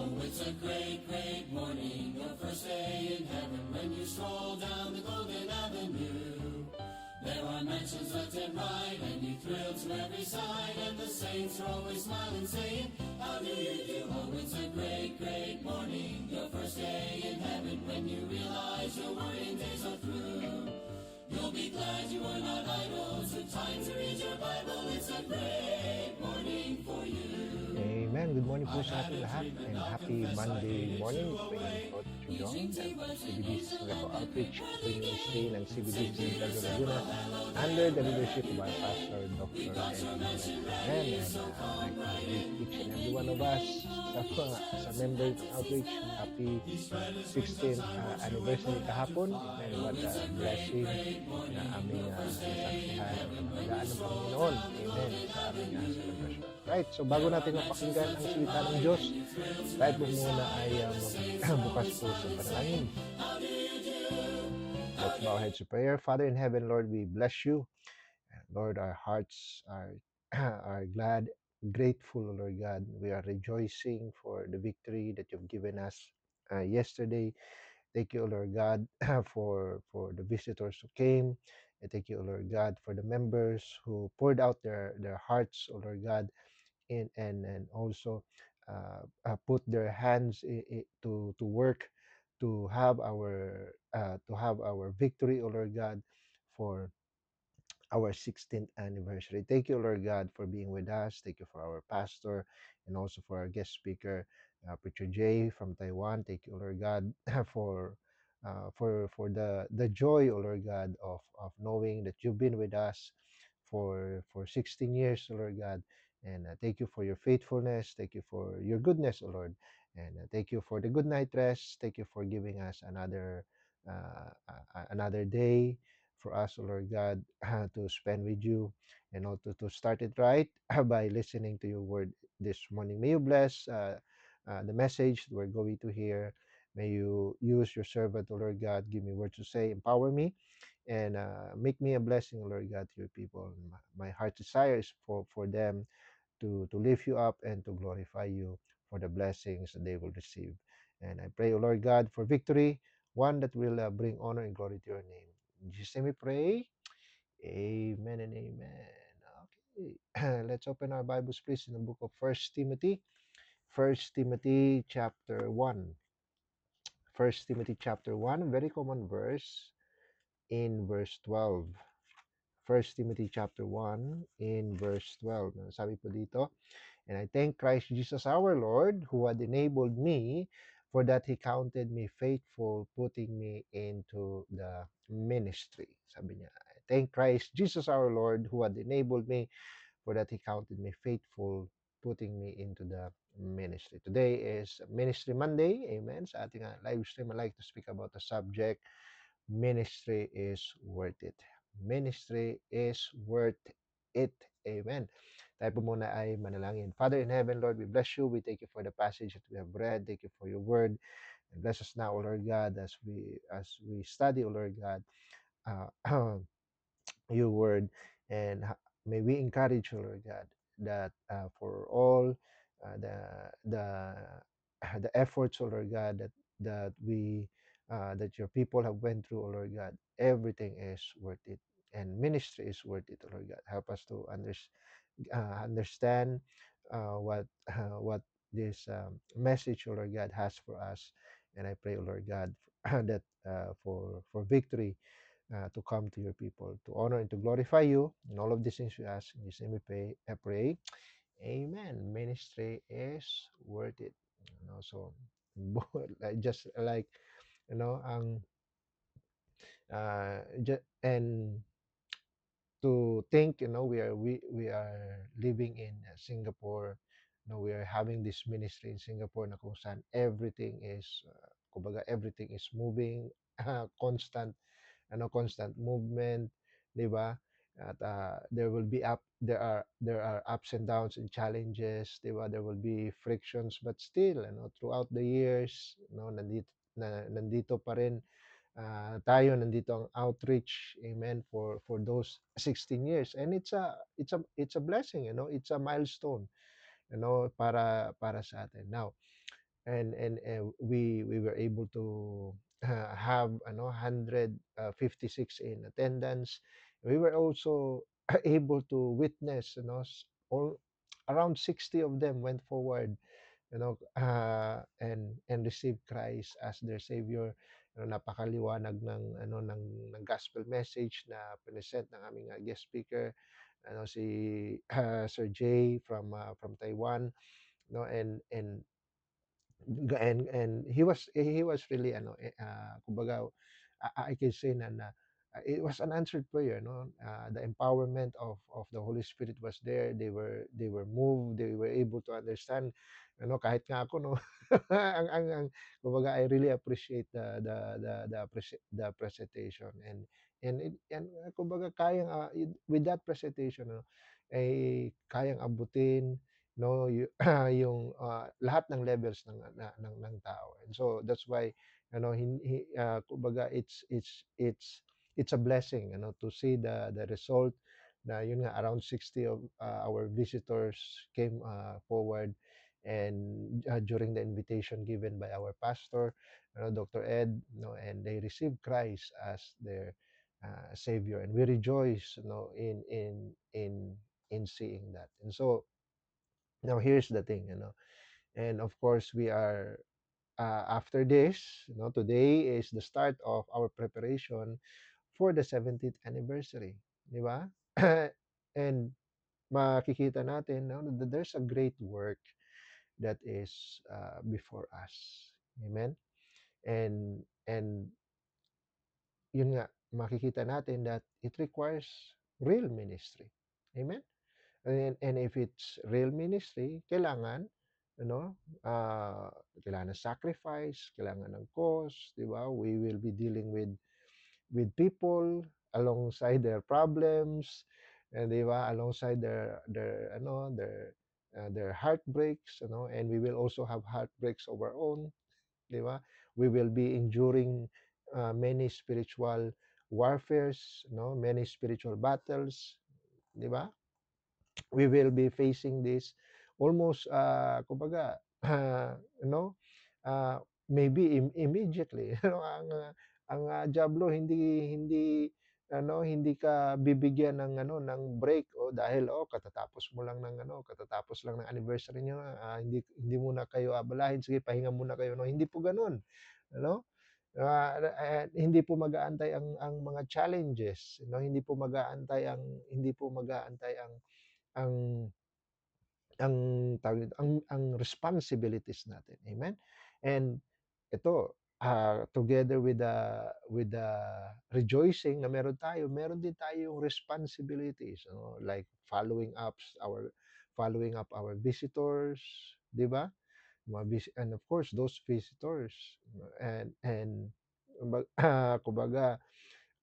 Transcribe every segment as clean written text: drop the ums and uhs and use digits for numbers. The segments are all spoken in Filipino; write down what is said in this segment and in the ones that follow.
Oh, it's a great, great morning, your first day in heaven when you stroll down the golden avenue. There are mansions left and right, and you thrill to every side, and the saints are always smiling, saying, how do you do? Oh, it's a great, great morning, your first day in heaven when you realize your worrying days are through. You'll be glad you are not idle, took time to read your Bible, it's a great morning for you. Amen. Good morning po sa ating lahat and happy Monday morning. Panginoon po, Teacher John and from CBDC Singapore Outreach Training Ministry ng CBDC Central Laguna under the leadership of our pastor, Dr. Eddie. Amen. And I'd like to greet each and every one of us sa member ng Outreach. Happy 16th anniversary kahapon. Amen. What a blessing na aming nasaksihan ang pagpalaan ng Panginoon. Amen. Sa aming celebration. Right, so bago natin mapakinggan ang salita ng Diyos, tayo po muna ay bukas po sa panalangin. Let's bow our heads to prayer. Father in heaven, Lord, we bless you. Lord, our hearts are glad, grateful, Lord God. We are rejoicing for the victory that you've given us yesterday. Thank you, Lord God, for the visitors who came. And thank you, Lord God, for the members who poured out their hearts, Lord God, and also put their hands to work to have our victory, O Lord God, for our 16th anniversary. Thank you, Lord God, for being with us. Thank you for our pastor and also for our guest speaker, Preacher Jay from Taiwan. Thank you, Lord God, for the joy, O Lord God, of knowing that you've been with us for 16 years, O Lord God. And thank you for your faithfulness. Thank you for your goodness, O Lord. And thank you for the good night rest. Thank you for giving us another day for us, O Lord God, to spend with you and also to start it right by listening to your word this morning. May you bless the message we're going to hear. May you use your servant, O Lord God. Give me words to say, empower me, and make me a blessing, Lord God, to your people. My heart desire is for them to lift you up and to glorify you for the blessings that they will receive. And I pray, O Lord God, for victory, one that will bring honor and glory to your name. In Jesus' name we pray. Amen and amen. Okay, let's open our Bibles, please, in the book of First Timothy. First Timothy chapter 1. First Timothy chapter 1, very common verse in verse 12. First Timothy chapter 1 in verse 12. Sabi po dito, and I thank Christ Jesus our Lord, who had enabled me, for that He counted me faithful, putting me into the ministry. Sabi niya, I thank Christ Jesus our Lord, who had enabled me, for that He counted me faithful, putting me into the ministry. Today is Ministry Monday. Amen. Sa ating live stream, I'd like to speak about the subject, ministry is worth it. Ministry is worth it. Amen. Tayo po muna ay manalangin. Father in heaven, Lord, we bless you. We thank you for the passage that we have read. Thank you for your word. And bless us now, O Lord God, as we study, O Lord God, your word. And may we encourage, O Lord God, that for all the the the efforts, O Lord God, that your people have went through, O Lord God, everything is worth it, and ministry is worth it, O Lord God. Help us to understand what this message, O Lord God, has for us. And I pray, O Lord God, that for victory to come to your people, to honor and to glorify you. And all of these things we ask in Jesus' name I pray. Amen. Ministry is worth it. So just like ang and to think, we are living in Singapore. We are having this ministry in Singapore na kung saan everything is kumbaga everything is moving, constant constant movement, 'di ba? At there are ups and downs and challenges, 'di ba? There will be frictions, but still, throughout the years, nandito pa rin tayo, nandito ang outreach, amen, for those 16 years. And it's a blessing, it's a milestone, para sa atin. Now, we were able to have 156 in attendance. We were also able to witness, all around 60 of them went forward, and received Christ as their savior. Napakaliwanag ng gospel message na present ng aming guest speaker, si Sir Jay from Taiwan, and and he was really kumbaga, I can say na it was an answered prayer, no. The empowerment of the Holy Spirit was there. They were moved, they were able to understand, kahit nga ako, no. Ang kumbaga, I really appreciate the presentation, and kumbaga kayang with that presentation, ay kayang abutin, no, yung lahat ng levels ng tao. And so that's why, kumbaga, it's a blessing, to see the result, na yun nga, around 60 of our visitors came forward, and during the invitation given by our pastor, Dr. Ed, and they received Christ as their savior, and we rejoice, in seeing that. And so now here's the thing, and of course we are, after this, today is the start of our preparation for the 70th anniversary, di ba? And makikita natin, that there's a great work that is before us. Amen. And yun nga, makikita natin that it requires real ministry. Amen. And if it's real ministry, kailangan, ano, uh, kailangan ng sacrifice, kailangan ng cost, di ba? We will be dealing with people alongside their problems, and di ba, alongside their heartbreaks, and we will also have heartbreaks of our own, di ba? We will be enduring many spiritual warfares, many spiritual battles, di ba? We will be facing this almost, kumbaga, you know, uh, maybe immediately. Ang diablo, hindi ka bibigyan ng break, o dahil katatapos mo lang katatapos lang ng anniversary niyo, hindi muna kayo abalahin, sige pahinga muna kayo, no, hindi po ganoon, ano. Hindi po mag-aantay ang mga challenges, hindi po mag-aantay ang ang tawag dito, ang responsibilities natin. Amen? And ito, together with the rejoicing na meron din tayong responsibilities, like following up our visitors, 'di ba? And of course those visitors, and kumbaga,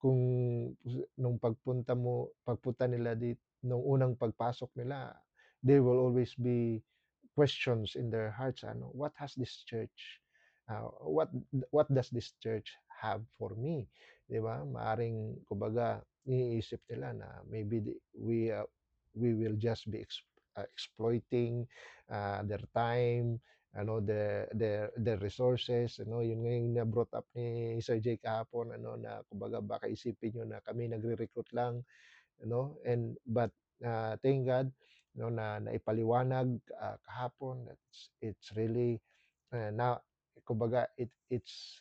kung nung pagpunta nila nung unang pagpasok nila, there will always be questions in their hearts, what has this church, what does this church have for me, di ba? Maaring, kumbaga, iniisip nila na maybe we will just be exploiting their time, their resources, yun nga yung na-brought up ni Sir Jay kahapon, na kumbaga baka isipin niyo na kami nagre-recruit lang, and but thank God, na naipaliwanag kahapon that it's really, now, kumbaga, it's,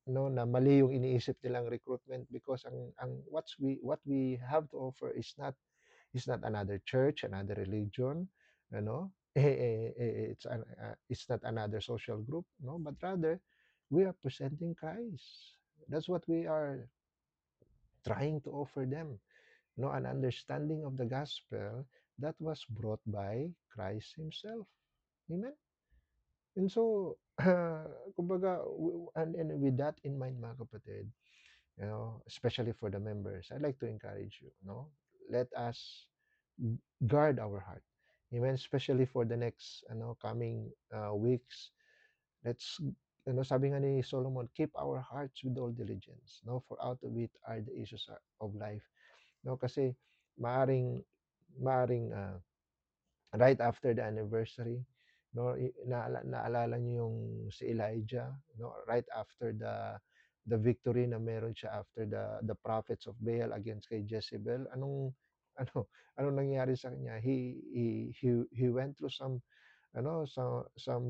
na mali yung iniisip nilang recruitment, because ang what we have to offer is not another church, another religion, it's not another social group, no, but rather we are presenting Christ. That's what we are trying to offer them, an understanding of the gospel that was brought by Christ Himself. Amen. And so, kumbaga, and with that in mind, mga kapatid, especially for the members, I'd like to encourage you, let us guard our heart. Amen. Especially for the next, coming weeks. Let's, sabi nga ni Solomon, keep our hearts with all diligence, for out of it are the issues of life. Kasi maaring right after the anniversary, no, naalala niyo yung si Elijah, no, right after the victory na meron siya after the prophets of Baal against kay Jezebel. Ano anong nangyari sa kanya? He went through some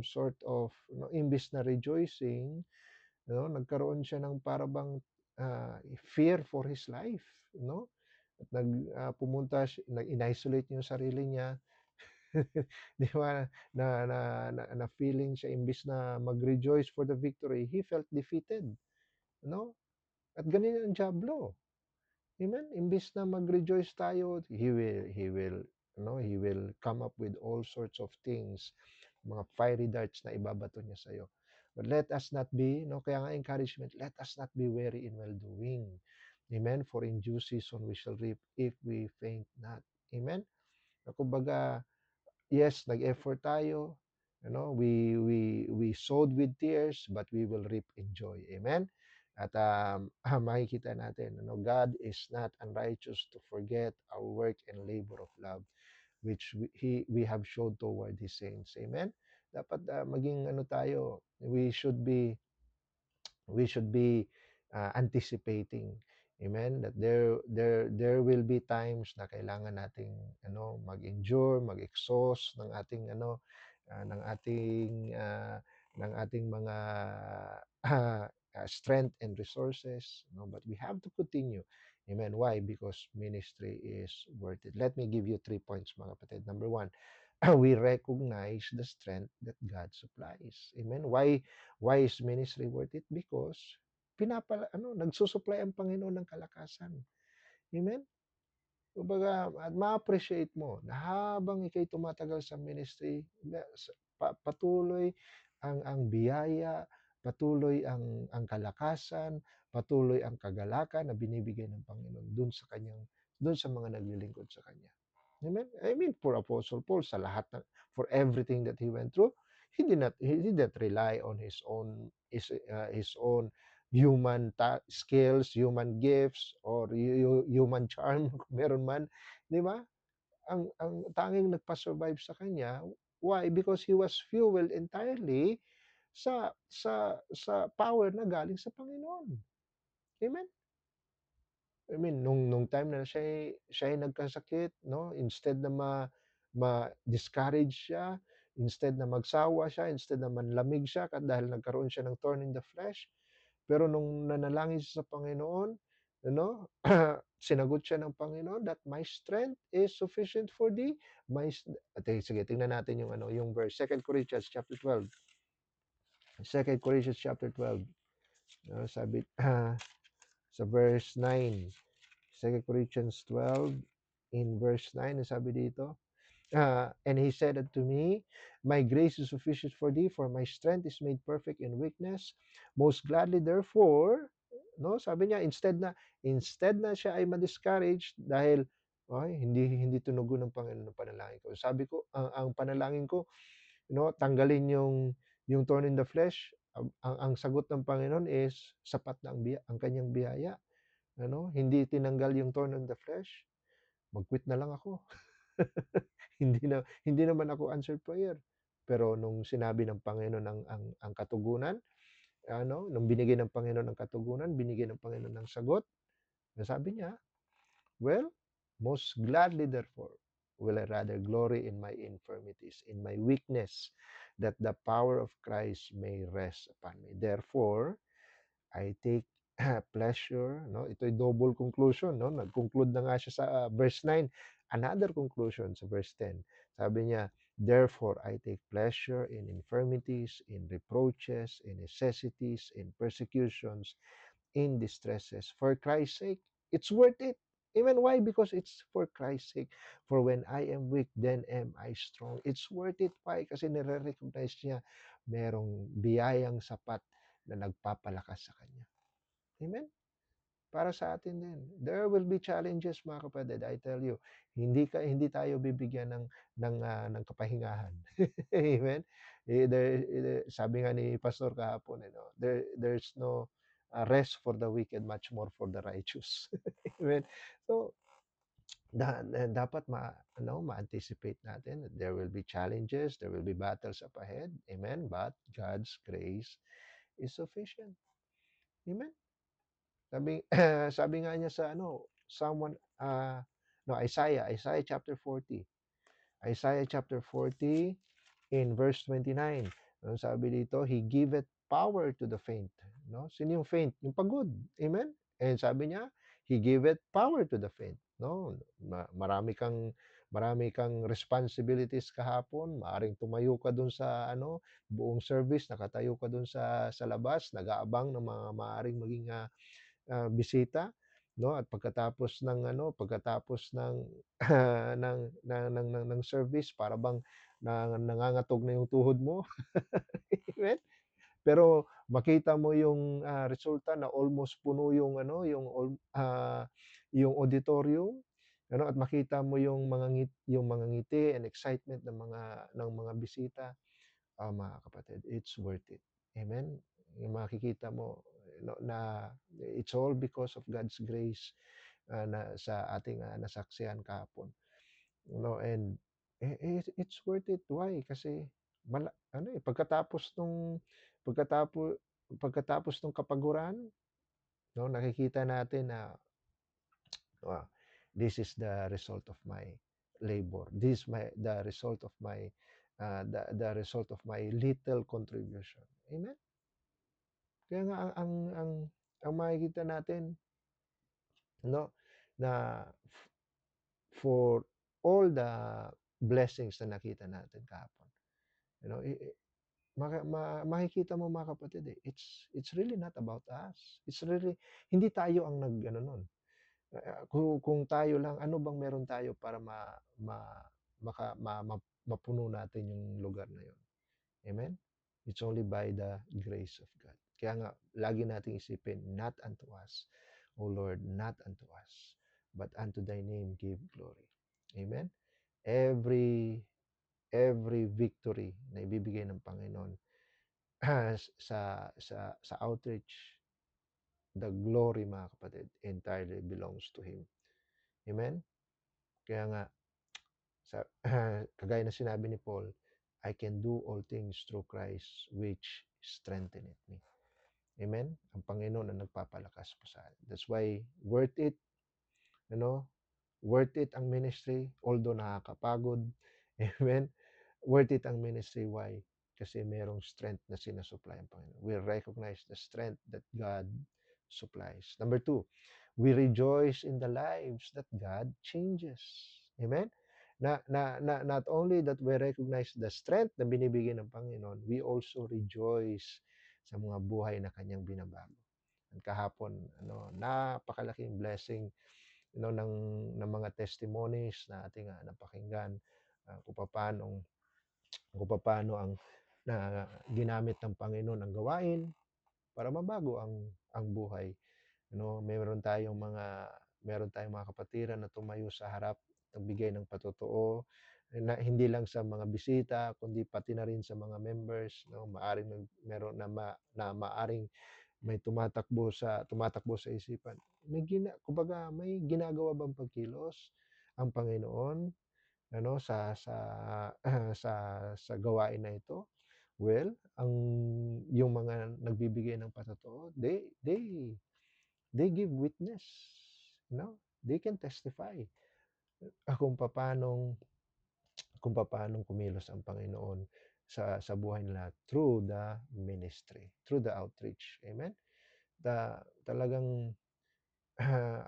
sort of, imbis na rejoicing, nagkaroon siya ng para bang fear for his life, no? At pumunta siya, nag-isolate niya yung sarili niya. 'Di ba, na feeling siya imbis na mag-rejoice for the victory, he felt defeated, no? At ganun ang diablo, amen? Imbis na mag-rejoice tayo, he will come up with all sorts of things, mga fiery darts na ibabato niya sa'yo. But let us not be, no, kaya nga encouragement, let us not be weary in well-doing. Amen? For in due season we shall reap if we faint not. Amen? Kumbaga, yes, nag-effort tayo. We sowed with tears, but we will reap in joy. Amen? At makikita natin, God is not unrighteous to forget our work and labor of love, which we have showed toward His saints. Amen? Dapat maging tayo, we should be anticipating, amen, that there will be times na kailangan nating mag-endure, mag-exhaust ng ating uh, ng ating mga strength and resources, but we have to continue. Amen. Why? Because ministry is worth it. Let me give you 3 points, mga kapatid. Number one, we recognize the strength that God supplies. Amen. Why is ministry worth it? Because nagsusupply ang Panginoon ng kalakasan. Amen. Kumbaga, at ma-appreciate mo na habang ikay tumatagal sa ministry, patuloy ang biyaya, patuloy ang kalakasan, patuloy ang kagalakan na binibigay ng Panginoon dun sa mga naglilingkod sa kanya. Amen. I mean, for Apostle Paul, for everything that he went through, he did not rely on his own human skills, human gifts, or human charm, kung meron man, di ba? Ang tanging nagpa-survive sa kanya, why? Because he was fueled entirely sa power na galing sa Panginoon. Amen. I mean, nung time na siya ay nagkasakit, no, instead na ma-discourage siya, instead na magsawa siya, instead na manlamig siya dahil nagkaroon siya ng thorn in the flesh, pero nung nanalangin siya sa Panginoon, ano, sinagot siya ng Panginoon that my strength is sufficient for thee. Sige, tingnan natin yung verse, 2 Corinthians chapter 12. 2 Corinthians chapter 12. Sabi sa verse 9. 2 Corinthians 12 in verse 9, sabi dito, and he said unto me, my grace is sufficient for thee, for my strength is made perfect in weakness. Most gladly therefore, no, sabi niya, instead na siya ay ma-discourage dahil hindi tunugon ng Panginoon ng panalangin ko. Sabi ko, ang panalangin ko, tanggalin yung thorn in the flesh. Ang sagot ng Panginoon is sapat na ang kanyang biyaya. Hindi tinanggal yung thorn in the flesh, mag-quit na lang ako. Hindi naman ako answered prayer. Pero nung sinabi ng Panginoon ang katugunan, nung binigay ng Panginoon ang katugunan, binigay ng Panginoon ng sagot, sabi niya, well, most gladly therefore will I rather glory in my infirmities, in my weakness, that the power of Christ may rest upon me. Therefore, I take pleasure, no? Ito'y double conclusion, no? Nag-conclude na nga siya sa verse 9. Another conclusion sa verse 10. Sabi niya, therefore I take pleasure in infirmities, in reproaches, in necessities, in persecutions, in distresses, for Christ's sake. It's worth it. Even why? Because it's for Christ's sake. For when I am weak, then am I strong. It's worth it. Why? Kasi nire-recognize niya merong biyayang sapat na nagpapalakas sa kanya. Amen? Para sa atin din. There will be challenges, mga kapatid. I tell you, hindi tayo bibigyan ng kapahingahan. Amen? Sabi nga ni Pastor kahapon, there's no rest for the wicked, much more for the righteous. Amen? So, dapat ma-anticipate natin that there will be challenges, there will be battles up ahead. Amen. But God's grace is sufficient. Amen. Sabi sabi nga niya sa Psalm 1 no Isaiah chapter 40. Isaiah chapter 40 in verse 29. Ano sabi dito? He giveth power to the faint. No? Sino yung faint? Yung pagod. Amen? And sabi niya, He giveth power to the faint. No? Marami kang responsibilities kahapon. Maaring tumayo ka dun sa buong service, nakatayo ka dun sa labas, nag-aabang ng mga maaring maging bisita, no? At pagkatapos ng ng service, para bang nangangatog na yung tuhod mo. Amen. Pero makita mo yung resulta na almost puno yung yung auditorium, at makita mo yung mga ngiti and excitement ng mga bisita. Mga kapatid, it's worth it. Amen? Yung makikita mo na it's all because of God's grace na sa ating nasaksihan kahapon. And it's worth it. Why? Kasi pagkatapos pagkatapos nung kapaguran, nakikita natin na ah, this is the result of my labor. This is the result of my little contribution. Amen. Kaya nga ang makikita natin, no, na for all the blessings na nakita natin kahapon, you know, makikita mo mga kapatid, it's really not about us. It's really hindi tayo ang nag-ano nun. Kung tayo lang, ano bang meron tayo para ma, maka, ma, ma, mapuno natin yung lugar na yun. Amen? It's only by the grace of God. Kaya nga, lagi nating isipin, not unto us, O Lord, not unto us, but unto thy name give glory. Amen? Every every victory na ibibigay ng Panginoon sa outreach, the glory, mga kapatid, entirely belongs to Him. Amen? Kaya nga, kagaya na sinabi ni Paul, I can do all things through Christ which strengtheneth me. Amen? Ang Panginoon ang nagpapalakas po sa atin. That's why worth it, worth it ang ministry, although nakakapagod. Amen? Worth it ang ministry. Why? Kasi merong strength na sinasupply ang Panginoon. We recognize the strength that God supplies. Number 2, we rejoice in the lives that God changes. Amen? Not only that we recognize the strength na binibigay ng Panginoon, we also rejoice sa mga buhay na kanyang binabago. At kahapon, napakalaking blessing ng mga testimonies na ating napakinggan, kung paano ang ginamit ng Panginoon ang gawain para mabago ang buhay. Meron tayong mga kapatiran na tumayo sa harap, nagbigay ng patotoo, na hindi lang sa mga bisita kundi pati na rin sa mga members, maaring meron na maaring may tumatakbo sa isipan. Kumbaga may ginagawa bang pagkilos ang Panginoon sa sa sa gawain na ito? Well, yung mga nagbibigay ng patotoo, they give witness, they can testify kung paanong kumilos ang Panginoon sa buhay nila through the ministry, through the outreach. Amen. Talagang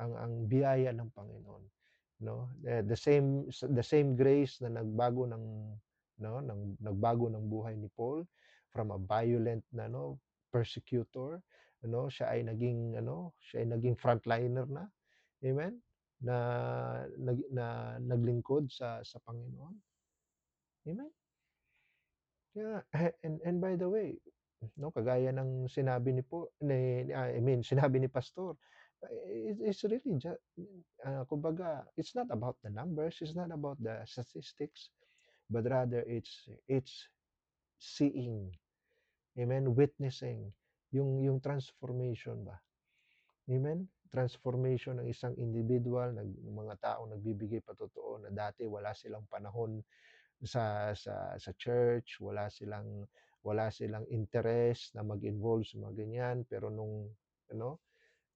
ang biyaya ng Panginoon, the same grace na nagbago ng buhay ni Paul from a violent persecutor, siya ay naging frontliner na. Amen. Na naglingkod sa Panginoon. Amen. Kaya and by the way, kagaya ng sinabi sinabi ni pastor, it's really kumbaga, it's not about the numbers, it's not about the statistics, but rather it's seeing, amen, witnessing yung transformation ba. Amen. transformation ng isang individual, ng mga taong nagbibigay patotoo na dati wala silang panahon sa church, wala silang interest na mag-involve sa mga ganyan, pero ano,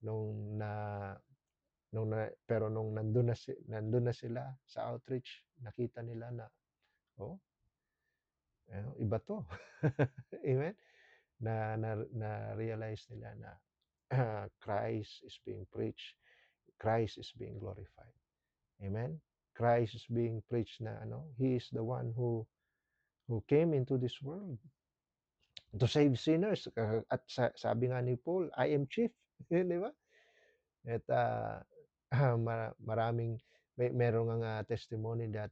nung na nung nandun na sila sa outreach, nakita nila na, oh, iba 'to. Amen? Na-realize nila na Christ is being preached, Christ is being glorified. Amen? Christ is being preached na He is the one who came into this world to save sinners. At sabi nga ni Paul, I am chief. Di ba? At maraming meron nga testimony that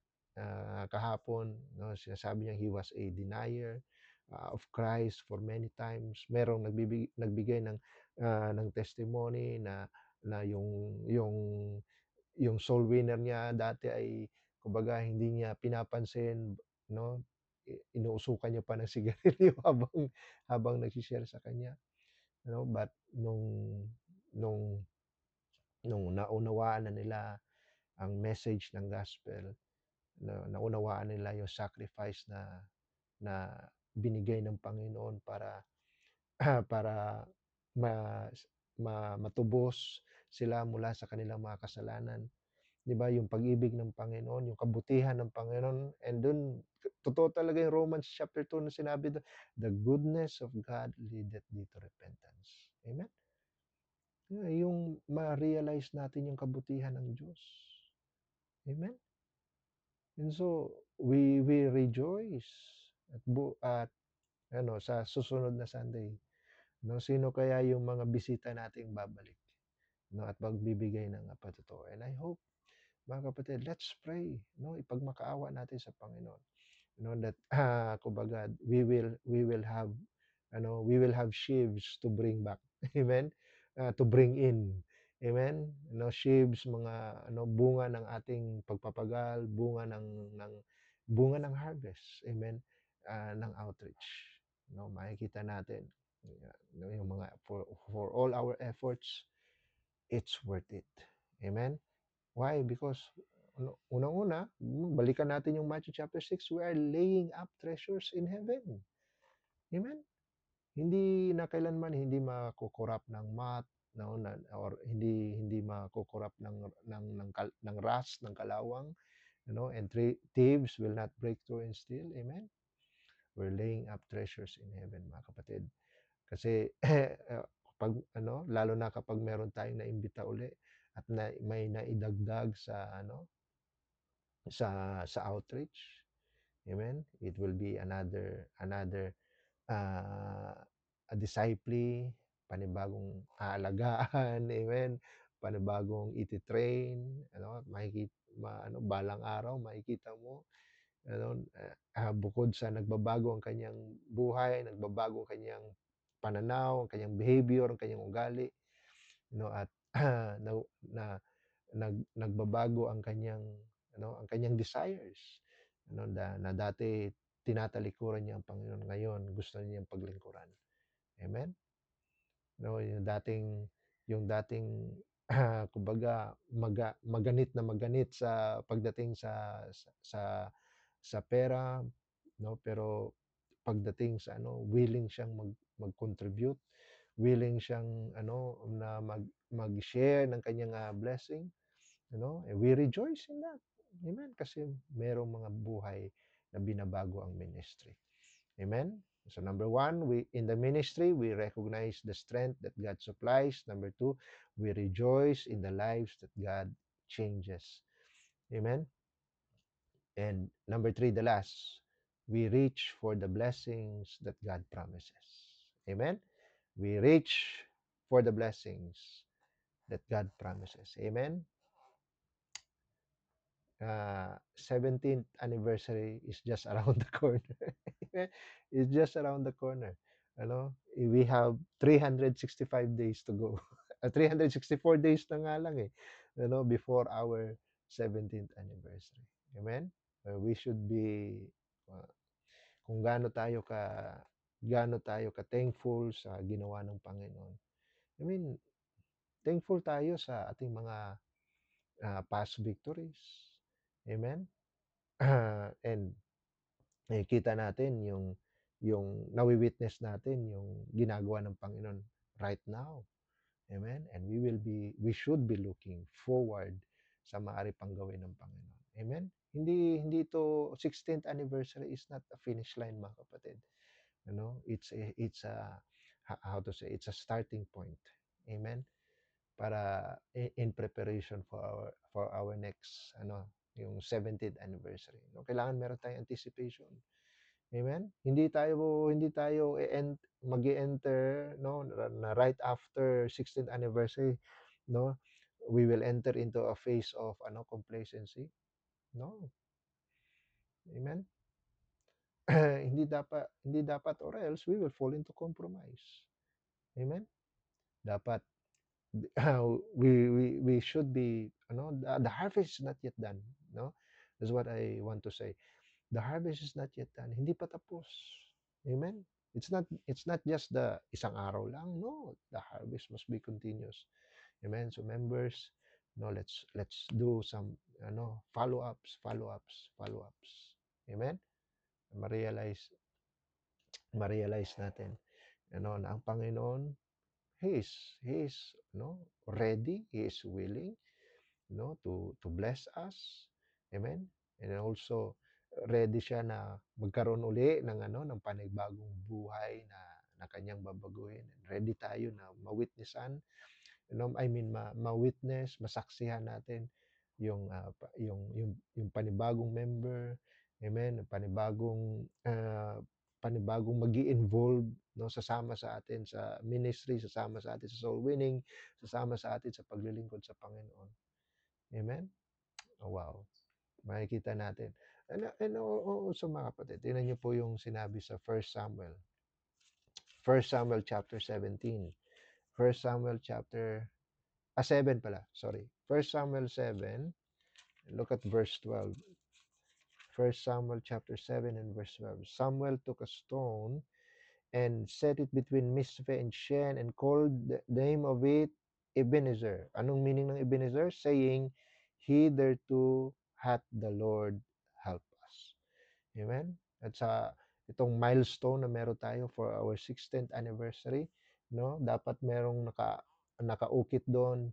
kahapon, no, sinasabi niya he was a denier of Christ for many times. Merong nagbigay ng testimony na yung soul winner niya dati ay kumbaga hindi niya pinapansin, no? Inuusukan niya pa ng sigarilyo habang nagsi-share sa kanya, but nung nung naunawaan na nila ang message ng gospel, naunawaan nila yung sacrifice na binigay ng Panginoon para para ma matubos sila mula sa kanilang mga kasalanan. 'Di ba, yung pag-ibig ng Panginoon, yung kabutihan ng Panginoon, and dun totoo talaga yung Romans chapter 2 na sinabi dun, "The goodness of God leadeth thee to repentance." Amen? Yung ma-realize natin yung kabutihan ng Diyos. Amen? And so, we rejoice at sa susunod na Sunday, no, sino kaya yung mga bisita nating babalik, no, at magbibigay ng patotoo. And I hope, mga kapatid, let's pray, no, ipagmakaawa natin sa Panginoon, that kumbaga we will have sheaves to bring back. Amen? To bring in. Amen? Sheaves, mga bunga ng ating pagpapagal, bunga ng harvest. Amen? Ng outreach. Makikita natin, yung mga for all our efforts, it's worth it. Amen? Why? Because unang-una, balikan natin yung Matthew chapter 6, we are laying up treasures in heaven. Amen? Hindi na kailanman hindi makokorrupt ng moth, no, or hindi makokorrupt ng rust, ng kalawang, and thieves will not break through and steal. Amen? We're laying up treasures in heaven, mga kapatid. Kasi pag lalo na kapag meron tayong naimbita uli at may naidagdag sa outreach. Amen? It will be another uh, a disciple, panibagong aalagaan, amen, panibagong iti-train, balang araw makikita mo, bukod sa nagbabago ang kanyang buhay, nagbabago ang kanyang pananaw, ang kanyang behavior, ang kanyang ugali, at na, na nagbabago ang kanyang desires, na dati tinatalikuran niya ang Panginoon, ngayon gusto niyang paglingkuran. Amen? Yung dating kumbaga maganit sa pagdating sa pera, pero pagdating sa willing siyang mag-contribute, willing siyang na mag-share ng kanyang blessing, and we rejoice in that. Amen? Kasi merong mga buhay na binabago ang ministry. Amen? So number one, in the ministry, we recognize the strength that God supplies. Number two, we rejoice in the lives that God changes. Amen? And number three, the last, we reach for the blessings that God promises. Amen? We reach for the blessings that God promises. Amen? 17th anniversary is just around the corner. It's just around the corner. We have 365 days to go. 364 days na nga lang before our 17th anniversary. Amen? We should be kung gaano tayo ka thankful sa ginawa ng Panginoon. I mean, Thankful tayo sa ating mga past victories. Amen? And nakikita natin yung nawi-witness natin yung ginagawa ng Panginoon right now. Amen? And we should be looking forward sa maaari pang gawin ng Panginoon. Amen? Hindi ito 16th anniversary is not a finish line, mga kapatid. It's a how to say, it's a starting point. Amen? Para in preparation for our next yung 70th anniversary. No, kailangan meron tayong anticipation. Amen? Hindi tayo magi-enter no na right after 16th anniversary, no? We will enter into a phase of complacency. No. Amen? Hindi dapat or else we will fall into compromise. Amen? Dapat we should be the harvest is not yet done, no? That's what I want to say. The harvest is not yet done. Hindi pa tapos. Amen. It's not just the isang araw lang. No, the harvest must be continuous. Amen. So members, no, let's do some follow-ups. Amen. Ma-realize ma-realize natin na ang Panginoon, he is ready, he is willing to bless us. Amen. And also ready siya na magkaroon uli ng panibagong buhay na kanyang babaguhin. Ready tayo na ma-witnessan, I mean ma-witness, masaksihan natin yung panibagong member. Amen. Panibagong magi-involve sasama sa atin sa ministry, sasama sa atin sa soul winning, sasama sa atin sa paglilingkod sa Panginoon. Amen? Oh, wow. Makikita natin. And also mga kapatid, tingnan niyo po yung sinabi sa 1 Samuel chapter 17. 7 pala, sorry. 1 Samuel 7, look at verse 12. 1 Samuel chapter 7 and verse 12. Samuel took a stone and set it between Mizpeh and Shen and called the name of it Ebenezer. Anong meaning ng Ebenezer? Saying, hitherto hath the Lord help us. Amen? At sa itong milestone na meron tayo for our 16th anniversary, no? Dapat merong nakaukit doon,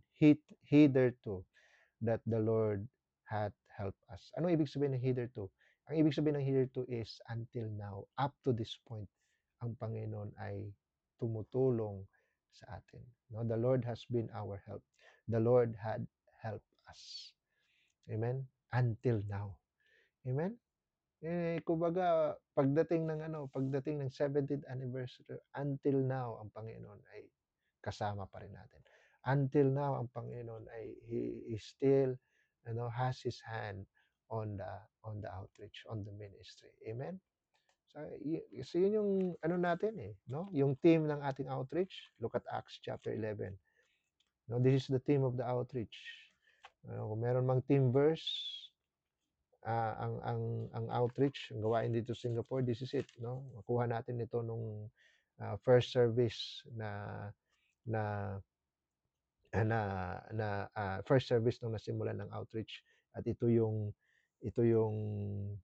hitherto that the Lord hath helped us. Anong ibig sabihin ng hitherto? Ang ibig sabihin ng hitherto is until now, up to this point, ang Panginoon ay tumutulong sa atin. No, the Lord has been our help. The Lord had helped us. Amen? Until now. Amen? Kumbaga, pagdating ng 70th anniversary, until now, ang Panginoon ay kasama pa rin natin. Until now, ang Panginoon ay He is still, has His hand on the outreach, on the ministry. Amen? So yun yung natin no? Yung team ng ating outreach. Look at Acts chapter 11. No, this is the team of the outreach. Kung meron mang team verse, ang outreach, ang gawain dito sa Singapore, this is it, no? Makuha natin ito nung first service na na first service nung nasimulan ng outreach, at ito yung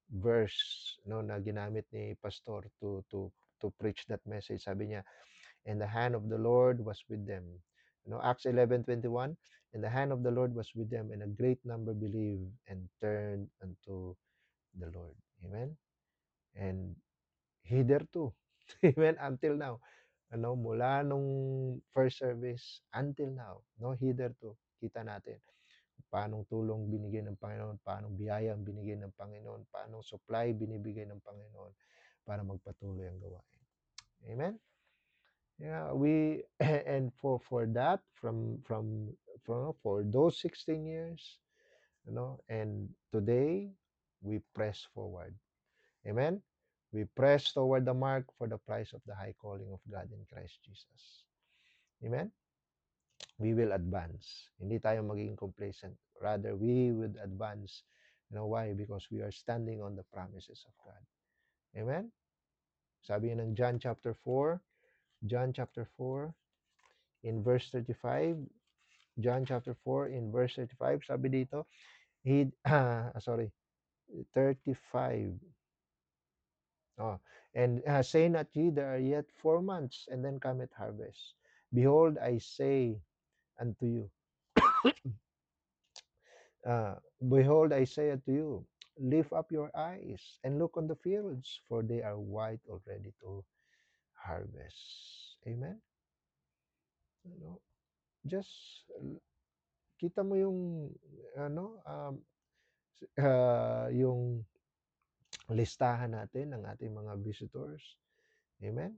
verse na ginamit ni pastor to preach that message. Sabi niya, and the hand of the Lord was with them. Acts 11:21, and the hand of the Lord was with them, and a great number believed and turned unto the Lord. Amen. And hitherto, amen, until now, mula nung first service until now, hitherto, kita natin paanong tulong binigay ng Panginoon, paanong biyaya ang binigay ng Panginoon, paanong supply binibigay ng Panginoon para magpatuloy ang gawain. Amen. Yeah, and for that, for those 16 years, and today we press forward. Amen. We press toward the mark for the prize of the high calling of God in Christ Jesus. Amen. We will advance. Hindi tayo magiging complacent. Rather, we would advance. Why? Because we are standing on the promises of God. Amen? Sabi ng John chapter 4, in verse 35, John chapter 4 in verse 35, sabi dito, he, sorry, 35. Oh, and say not ye, there are yet 4 months, and then cometh harvest. Behold, I say unto you, behold, I say unto you, lift up your eyes and look on the fields, for they are white already to harvest. Amen? Ano? Just kita mo yung ano yung listahan natin ng ating mga visitors. Amen?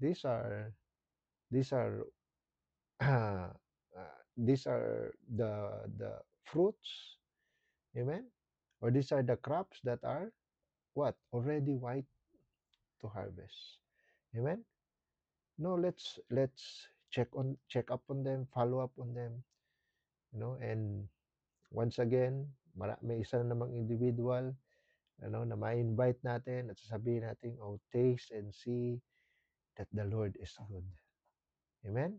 These are these are these are the fruits. Amen? Or these are the crops that are what? Already white to harvest. Amen? No, let's check up on them, follow up on them, and once again, may isa na namang individual na ma-invite natin at sasabihin natin, oh, taste and see that the Lord is good. Amen?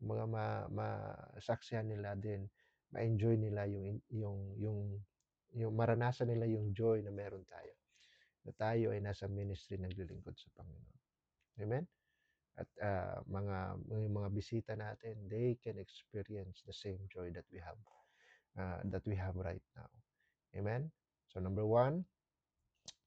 Mga masaksihan nila din, ma-enjoy nila yung maranasan nila yung joy na meron tayo. Na tayo ay nasa ministry naglilingkod sa Panginoon. Amen? At mga bisita natin, they can experience the same joy that we have right now. Amen? So number 1,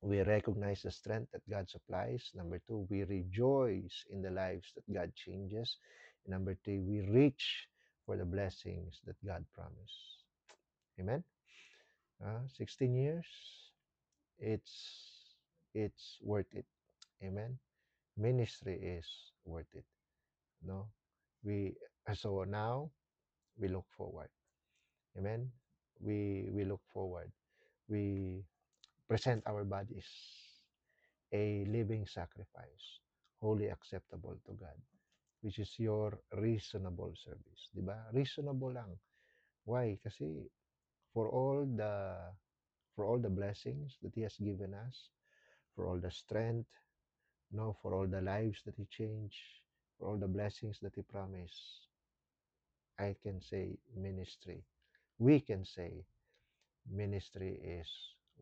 we recognize the strength that God supplies. Number 2, we rejoice in the lives that God changes. And number 3, we reach for the blessings that God promised. Amen? 16 years, it's worth it. Amen? Ministry is worth it. No? So now, we look forward. Amen? We look forward. We present our bodies a living sacrifice, wholly acceptable to God, which is your reasonable service. Diba? Reasonable lang. Why? Kasi for all the blessings that He has given us, for all the strength, for all the lives that He changed, for all the blessings that He promised, I can say ministry. We can say ministry is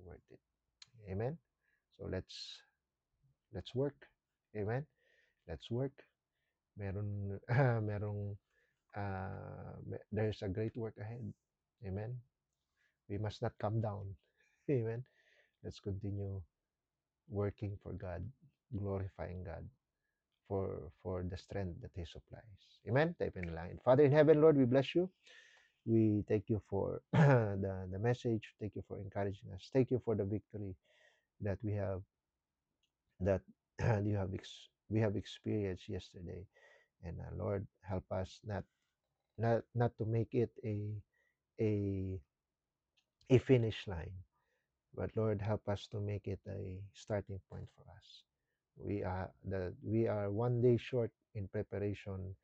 worth it. Amen. So let's work. Amen. Let's work. Merong there's a great work ahead. Amen. We must not come down. Amen. Let's continue working for God, glorifying God for the strength that He supplies. Amen. Type in line. Father in heaven, Lord, we bless you. We thank you for the message. Thank you for encouraging us. Thank you for the victory that we have that we have experienced yesterday. And Lord, help us not to make it a a finish line, but Lord, help us to make it a starting point for us. We are one day short in preparation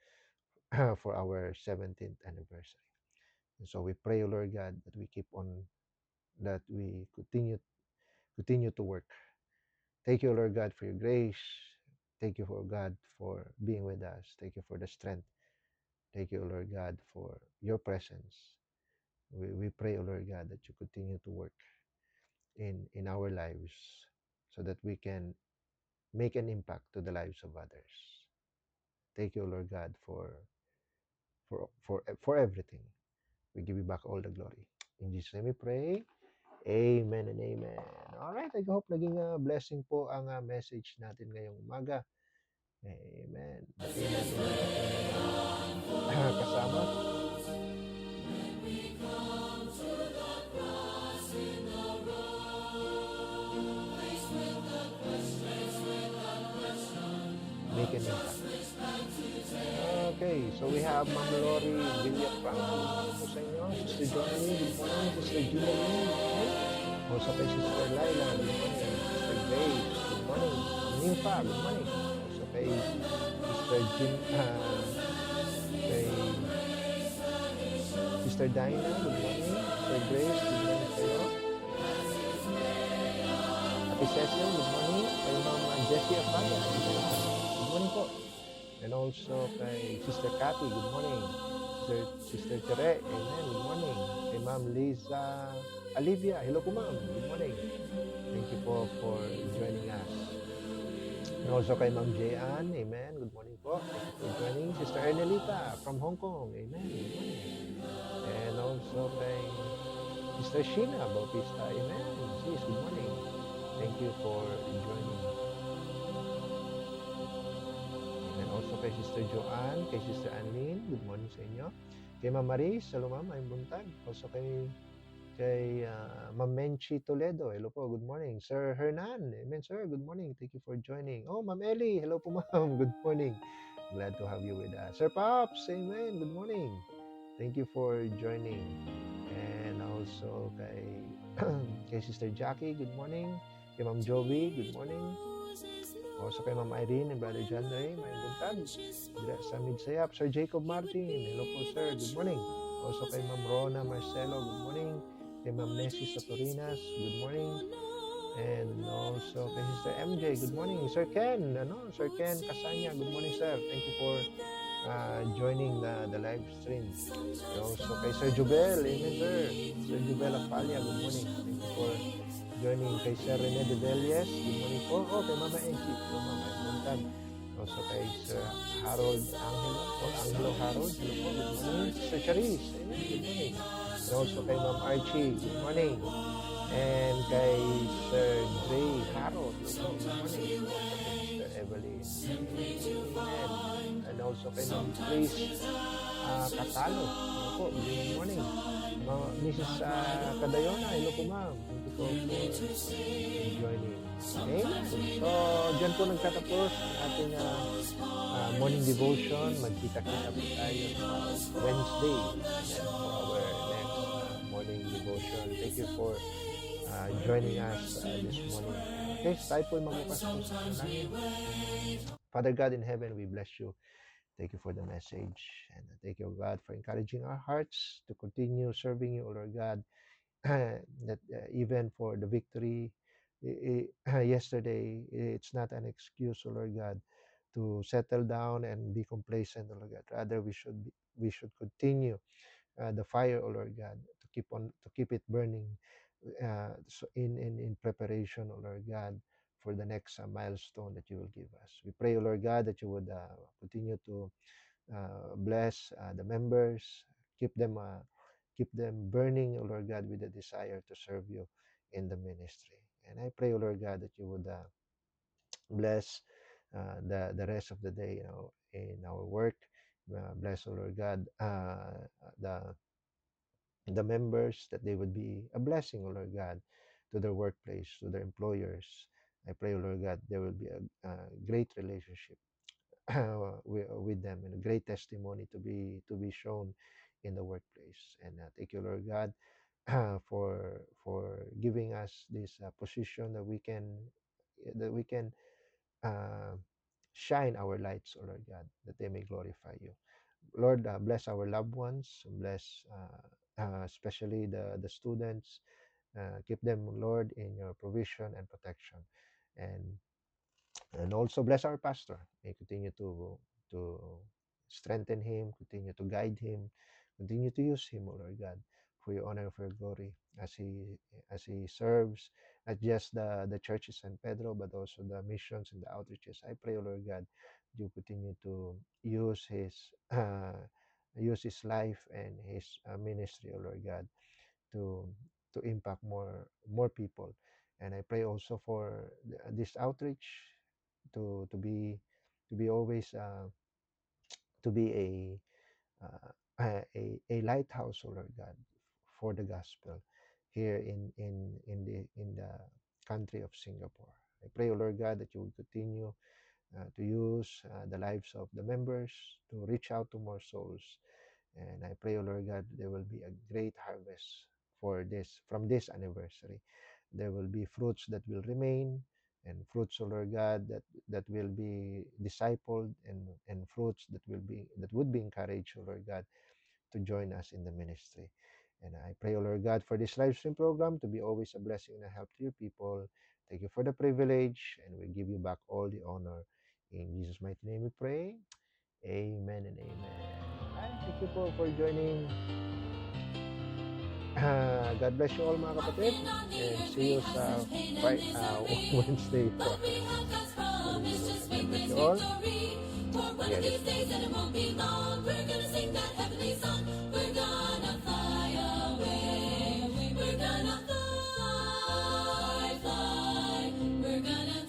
for our 17th anniversary. And so we pray, Lord God, that we continue to work. Thank you, Lord God, for your grace. Thank you, Lord God, for being with us. Thank you for the strength. Thank you, Lord God, for your presence. We pray, Lord God, that you continue to work in our lives so that we can make an impact to the lives of others. Thank you, Lord God, for everything. We give you back all the glory. In Jesus' name we pray. Amen and amen. Alright, I hope naging blessing po ang message natin ngayong umaga. Amen. Batiin natin ang ating kasama. Make an impact. Okay, so we have Ma'am Lori Villafranco. Good po sa inyo. Sister Johnny, good morning. Sister Julie, good morning. Also kay Sister Laila, good morning. Sister Grace, good morning. Nympha, good morning. Also kay Sister kay Sister Dinah, good morning. Sister Grace, good morning kayo. Ate Cecil, good morning. Kay Ma'am Jessie Apaga, good morning po. And also kay Sister Cathy, good morning. Sister Tere, amen, good morning. Kay Ma'am Liza Olivia, hello po ma'am, good morning. Thank you po for joining us. And also kay Ma'am Jean, amen, good morning po. Thank you for joining. Sister Ernelita from Hong Kong, amen, good morning. And also kay Sister Sheena Bautista, amen, sis, good morning. Thank you for joining. And also kay Sister Joanne, kay Sister Annlene, good morning sa inyo. Kay Ma'am Maris, hello ma'am, I'm buntag. Also kay Ma'am Menchi Toledo, hello po, good morning. Sir Hernan, amen sir, good morning. Thank you for joining. Oh, Ma'am Ellie, hello po ma'am, good morning. Glad to have you with us. Sir Pops, amen, good morning. Thank you for joining. And also kay Sister Jackie, good morning. Kay Ma'am Jovi, good morning. Also kay Ma'am Irene and Brother John Ray, may buntag. Sa Midsayap, Sir Jacob Martin, hello po sir, good morning. Also kay Ma'am Rona Marcelo, good morning. Kay Ma'am Nessie Satorinas, good morning. And also kay Sister MJ, good morning. Sir Ken, Sir Ken Kasanya, good morning sir. Thank you for joining the live stream. And also kay Sir Jubel, amen sir. Sir Jubel Apalia, good morning. Thank you for joining. Kay Sir Rene de Velies, good morning po. Oh, kay Mama Enchi, so Mama Buntag. Also kay Sir Harold Angelo, Angelo Harold, hello po, good morning. Sir Charis, amen, good morning. And also kay Ma'am Archie, good morning. And kay Sir Dre Harold, hello po, good morning. Also kay Sister Evelyn, amen. And also kay Ma'am Chris Catalo, hello po, good morning. Mrs. Cadayona, hello po ma'am. Thank you po for joining. Amen. So, dyan po nagtatapos ang ating morning devotion. Magkita-kita po tayo sa Wednesday for our next morning devotion. Thank you for joining us this morning. Okay, tayo po magbukas po sa panalangin. Father God in heaven, we bless you. Thank you for the message. And thank you, God, for encouraging our hearts to continue serving you, Lord God. That even for the victory yesterday, it's not an excuse, Lord God, to settle down and be complacent, Lord God. Rather, we should continue the fire, Lord God, to keep it burning so in preparation, Lord God, for the next milestone that you will give us. We pray, Lord God, that you would continue to bless the members, keep them uh, keep them burning, Lord God, with a desire to serve you in the ministry. And I pray, Lord God, that you would bless the rest of the day, in our work. Bless, Lord God, the the members, that they would be a blessing, Lord God, to their workplace, to their employers. I pray, Lord God, there will be a great relationship with them, and a great testimony to be shown in the workplace. And thank you, Lord God, for giving us this position that we can uh, shine our lights, oh Lord God, that they may glorify you. Lord, bless our loved ones, bless especially the students. Keep them, Lord, in your provision and protection. And also bless our pastor. May continue to strengthen him, continue to guide him, continue to use him, O Lord God, for your honor and for your glory, as he serves not just the church in San Pedro, but also the missions and the outreaches. I pray, O Lord God, you continue to use his life and his ministry, O Lord God, to impact more people. And I pray also for this outreach to be always to be a lighthouse, O Lord God, for the gospel here in the country of Singapore. I pray, O Lord God, that you will continue to use the lives of the members to reach out to more souls. And I pray, O Lord God, there will be a great harvest from this anniversary. There will be fruits that will remain, and fruits, O Lord God, that will be discipled, and fruits that would be encouraged, O Lord God, to join us in the ministry. And I pray, O Lord God, for this live stream program to be always a blessing and a help to your people. Thank you for the privilege, and we give you back all the honor. In Jesus' mighty name we pray. Amen and amen. Ay, thank you po for joining. God bless you all mga kapatid. And see you sa Wednesday. But we have God's promise, just speak God bless this you all. victory. For one of these days, and it won't be long, we're gonna sing that heavenly song. We're gonna fly away. We're gonna fly, fly. We're gonna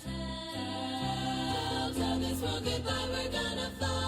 tell this world goodbye. We're gonna fly.